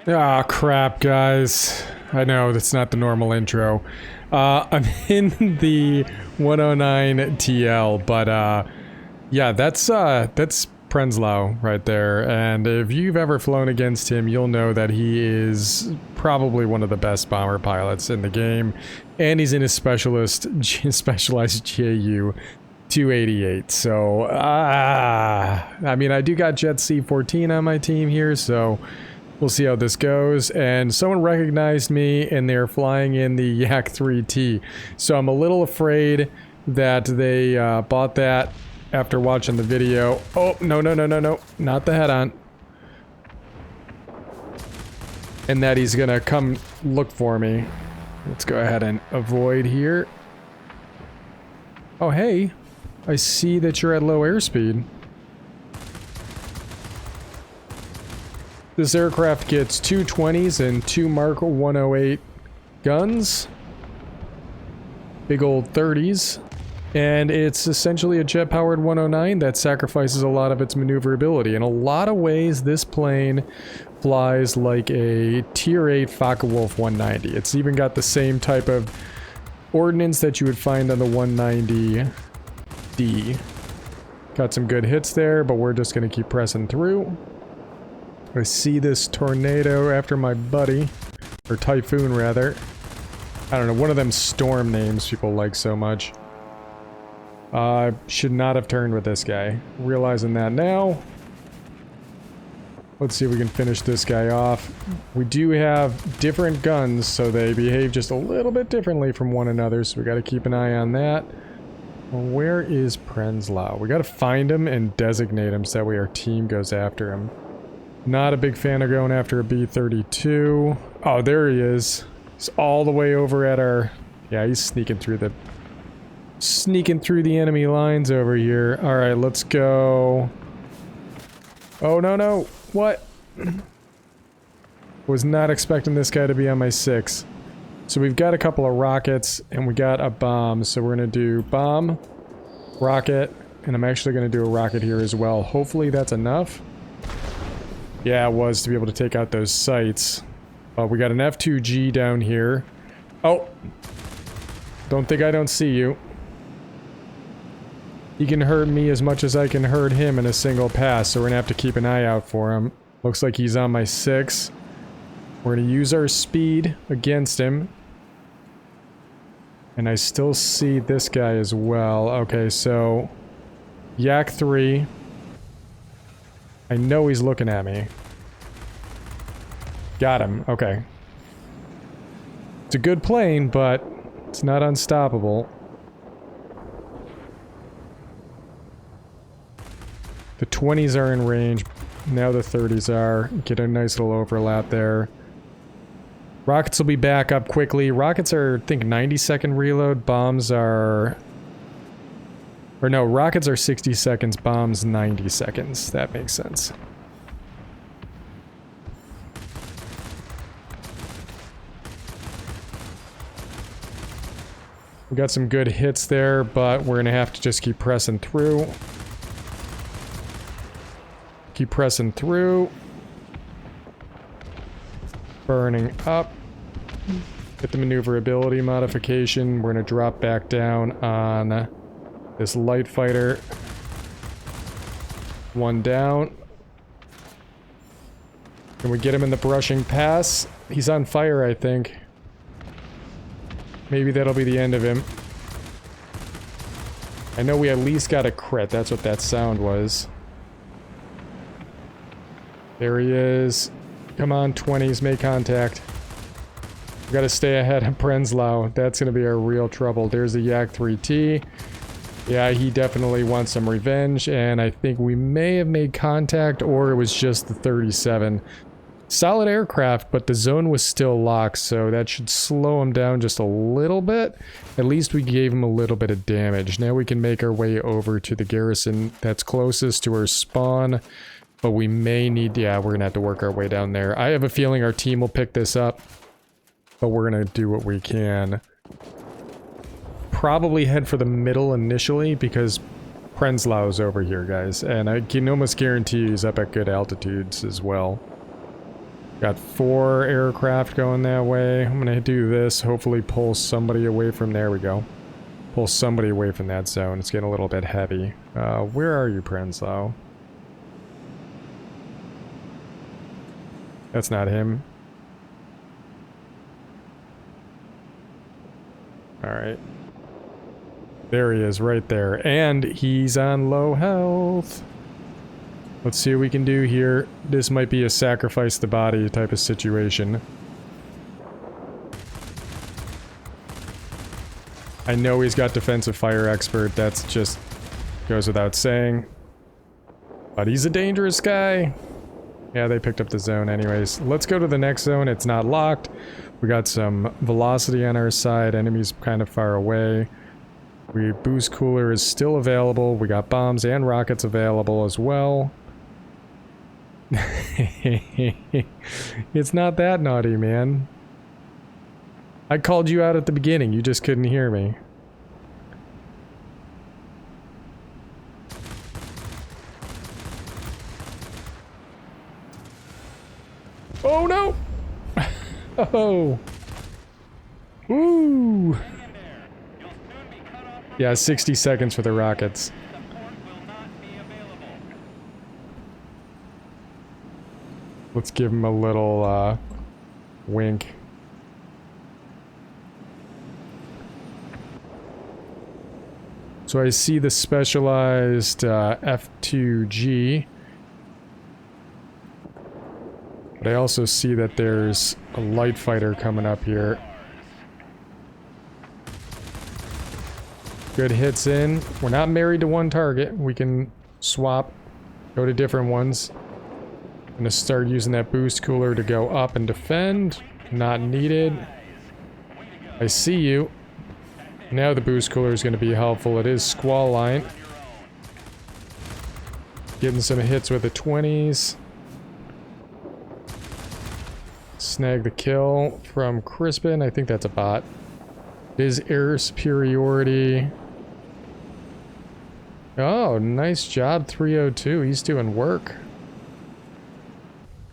Ah, crap, guys. I know, that's not the normal intro. I'm in the 109 TL, but, yeah, that's Prenzlau right there, and if you've ever flown against him, you'll know that he is probably one of the best bomber pilots in the game, and he's in his specialized JU 288, so, I mean, I do got Jet C-14 on my team here, so we'll see how this goes. And someone recognized me, and they're flying in the Yak 3T, so I'm a little afraid that they bought that after watching the video. Oh, no, not the head-on. And that he's gonna come look for me. Let's go ahead and avoid here. Oh, hey. I see that you're at low airspeed. This aircraft gets two 20s and two Mark 108 guns. Big old 30s. And it's essentially a jet-powered 109 that sacrifices a lot of its maneuverability. In a lot of ways, this plane flies like a Tier 8 Focke-Wulf 190. It's even got the same type of ordnance that you would find on the 190D. Got some good hits there, but we're just going to keep pressing through. I see this tornado after my buddy. Or typhoon, rather. I don't know, one of them storm names people like so much. Should not have turned with this guy. Realizing that now. Let's see if we can finish this guy off. We do have different guns, so they behave just a little bit differently from one another, so we gotta keep an eye on that. Well, where is Prenzlau? We gotta find him and designate him so that way our team goes after him. Not a big fan of going after a B-32. Oh, there he is. He's all the way over at our... Yeah, he's sneaking through the enemy lines over here. Alright, let's go. Oh, no. What? Was not expecting this guy to be on my 6. So we've got a couple of rockets, and we got a bomb. So we're going to do bomb, rocket, and I'm actually going to do a rocket here as well. Hopefully that's enough. Yeah, it was, to be able to take out those sites. We got an F2G down here. Oh! Don't think I don't see you. He can hurt me as much as I can hurt him in a single pass, so we're gonna have to keep an eye out for him. Looks like he's on my 6. We're gonna use our speed against him. And I still see this guy as well. Okay, so... Yak 3. I know he's looking at me. Got him, okay. It's a good plane, but it's not unstoppable. The 20s are in range, now the 30s are. Get a nice little overlap there. Rockets will be back up quickly. Rockets are, I think, 90-second reload. Bombs are... Or no, rockets are 60 seconds, bombs 90 seconds. That makes sense. We got some good hits there, but we're gonna have to just keep pressing through. Keep pressing through. Burning up. Get the maneuverability modification. We're gonna drop back down on this light fighter. One down. Can we get him in the brushing pass? He's on fire, I think. Maybe that'll be the end of him. I know we at least got a crit. That's what that sound was. There he is. Come on, 20s, make contact. We gotta stay ahead of Prenzlau. That's gonna be our real trouble. There's the Yak 3T. Yeah, he definitely wants some revenge, and I think we may have made contact, or it was just the 37. Solid aircraft, but the zone was still locked, so that should slow him down just a little bit. At least we gave him a little bit of damage. Now we can make our way over to the garrison that's closest to our spawn. But we may need... Yeah, we're gonna have to work our way down there. I have a feeling our team will pick this up. But we're gonna do what we can. Probably head for the middle initially, because Prenzlau's over here, guys. And I can almost guarantee he's up at good altitudes as well. Got 4 aircraft going that way. I'm gonna do this, hopefully pull somebody away from, there we go. Pull somebody away from that zone. It's getting a little bit heavy. Where are you, Prenslow? That's not him. Alright. There he is, right there. And he's on low health. Let's see what we can do here. This might be a sacrifice the body type of situation. I know he's got defensive fire expert, that's just goes without saying. But he's a dangerous guy. Yeah, they picked up the zone anyways. Let's go to the next zone. It's not locked. We got some velocity on our side. Enemies kind of far away. Boost cooler is still available. We got bombs and rockets available as well. It's not that naughty, man. I called you out at the beginning. You just couldn't hear me. Oh no! Oh! Ooh! Yeah, 60 seconds for the rockets. Let's give him a little, wink. So I see the specialized, F2G. But I also see that there's a light fighter coming up here. Good hits in. We're not married to one target. We can swap, go to different ones. I'm gonna start using that boost cooler to go up and defend. Not needed. I see you. Now the boost cooler is gonna be helpful. It is squall line. Getting some hits with the 20s. Snag the kill from Crispin. I think that's a bot. It is air superiority. Oh, nice job, 302. He's doing work.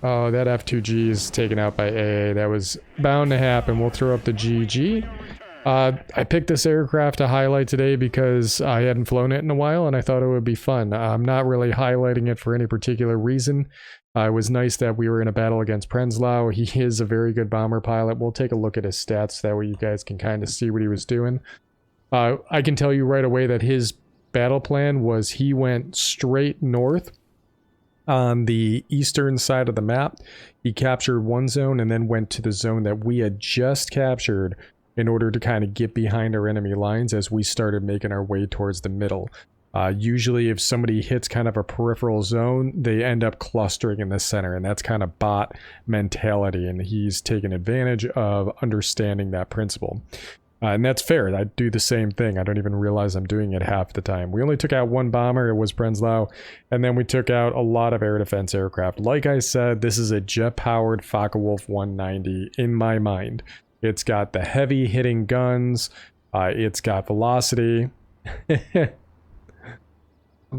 Oh, that F2G is taken out by AA. That was bound to happen. We'll throw up the GG. I picked this aircraft to highlight today because I hadn't flown it in a while and I thought it would be fun. I'm not really highlighting it for any particular reason. It was nice that we were in a battle against Prenslow. He is a very good bomber pilot. We'll take a look at his stats, that way you guys can kind of see what he was doing. I can tell you right away that his battle plan was he went straight north on the eastern side of the map. He captured one zone and then went to the zone that we had just captured in order to kind of get behind our enemy lines as we started making our way towards the middle. Usually if somebody hits kind of a peripheral zone, they end up clustering in the center, and that's kind of bot mentality, and he's taken advantage of understanding that principle. And that's fair. I do the same thing. I don't even realize I'm doing it half the time. We only took out one bomber, it was Prenslow, and then we took out a lot of air defense aircraft. Like I said, this is a jet-powered Focke-Wulf 190 in my mind. It's got the heavy hitting guns, it's got velocity.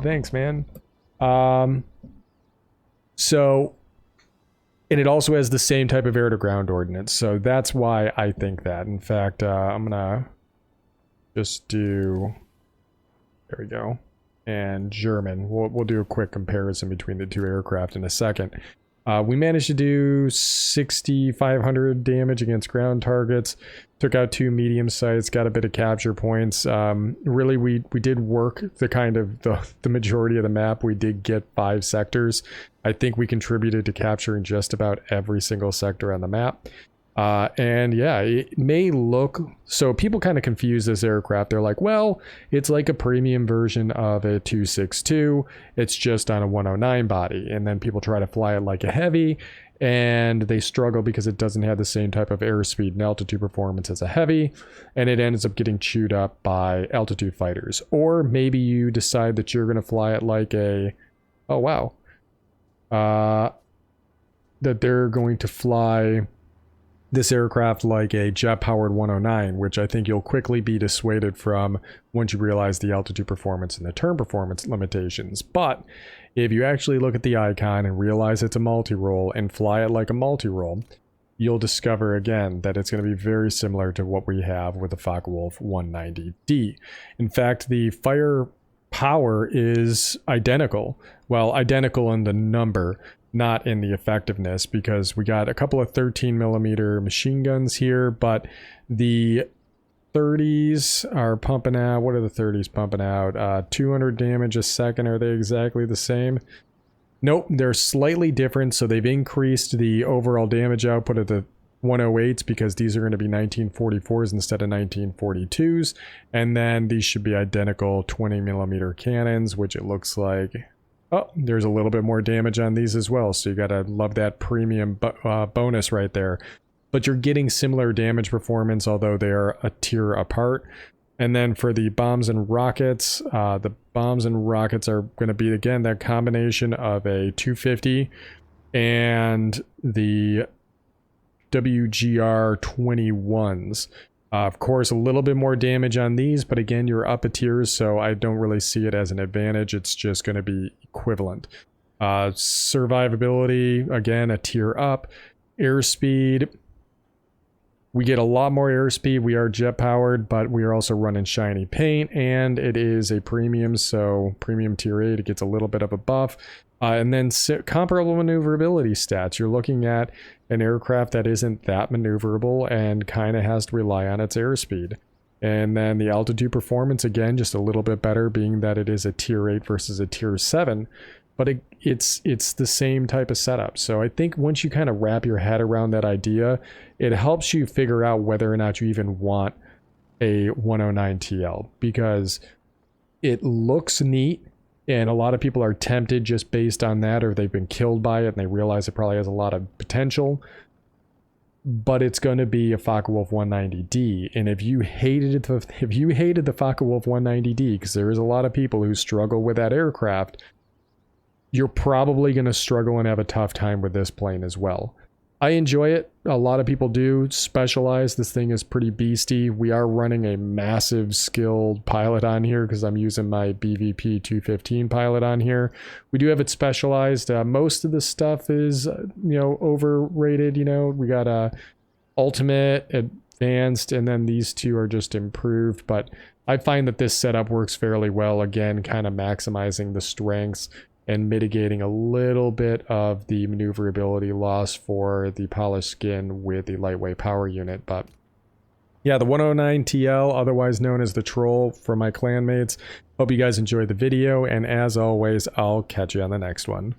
Thanks, man. So, and it also has the same type of air-to-ground ordnance, so that's why I think that. In fact, I'm gonna just do, there we go, and German. We'll do a quick comparison between the two aircraft in a second. We managed to do 6,500 damage against ground targets. Took out 2 medium sites, got a bit of capture points. Really, we did work the kind of the majority of the map. We did get 5 sectors. I think we contributed to capturing just about every single sector on the map. And yeah, it may look, so people kind of confuse this aircraft. They're like, well, it's like a premium version of a 262. It's just on a 109 body. And then people try to fly it like a heavy, and they struggle because it doesn't have the same type of airspeed and altitude performance as a heavy, and it ends up getting chewed up by altitude fighters. Or maybe you decide that you're going to fly it like a, oh wow, that they're going to fly this aircraft like a jet-powered 109, which I think you'll quickly be dissuaded from once you realize the altitude performance and the turn performance limitations. But if you actually look at the icon and realize it's a multi-role and fly it like a multi-role, you'll discover again that it's going to be very similar to what we have with the Focke-Wulf 190D. In fact, the fire power is identical. Well, identical in the number, not in the effectiveness, because we got a couple of 13mm machine guns here, but the 30s are pumping out, what are the 30s pumping out? 200 damage a second. Are they exactly the same? Nope, they're slightly different, so they've increased the overall damage output of the 108s because these are going to be 1944s instead of 1942s, and then these should be identical 20mm cannons, which it looks like, oh, there's a little bit more damage on these as well, so you gotta love that premium bonus right there. But you're getting similar damage performance, although they are a tier apart. And then for the bombs and rockets, the bombs and rockets are going to be, again, that combination of a 250 and the WGR 21s. Of course, a little bit more damage on these, but again, you're up a tier, so I don't really see it as an advantage. It's just going to be equivalent. Survivability, again, a tier up. Airspeed, we get a lot more airspeed. We are jet powered, but we are also running shiny paint, and it is a premium, so premium tier 8, it gets a little bit of a buff. And then comparable maneuverability stats. You're looking at an aircraft that isn't that maneuverable and kind of has to rely on its airspeed. And then the altitude performance, again, just a little bit better, being that it is a tier 8 versus a tier 7. But it's the same type of setup. So I think once you kind of wrap your head around that idea, it helps you figure out whether or not you even want a 109 TL, because it looks neat and a lot of people are tempted just based on that, or they've been killed by it and they realize it probably has a lot of potential. But it's going to be a Focke-Wulf 190D, and if you hated the Focke-Wulf 190D, because there is a lot of people who struggle with that aircraft, you're probably going to struggle and have a tough time with this plane as well. I enjoy it. A lot of people do. Specialized. This thing is pretty beastie. We are running a massive skilled pilot on here because I'm using my BVP 215 pilot on here. We do have it specialized. Most of the stuff is, overrated. We got ultimate, advanced, and then these two are just improved. But I find that this setup works fairly well. Again, kind of maximizing the strengths and mitigating a little bit of the maneuverability loss for the polished skin with the lightweight power unit. But yeah, the 109 TL, otherwise known as the Troll, for my clanmates. Hope you guys enjoyed the video, and as always, I'll catch you on the next one.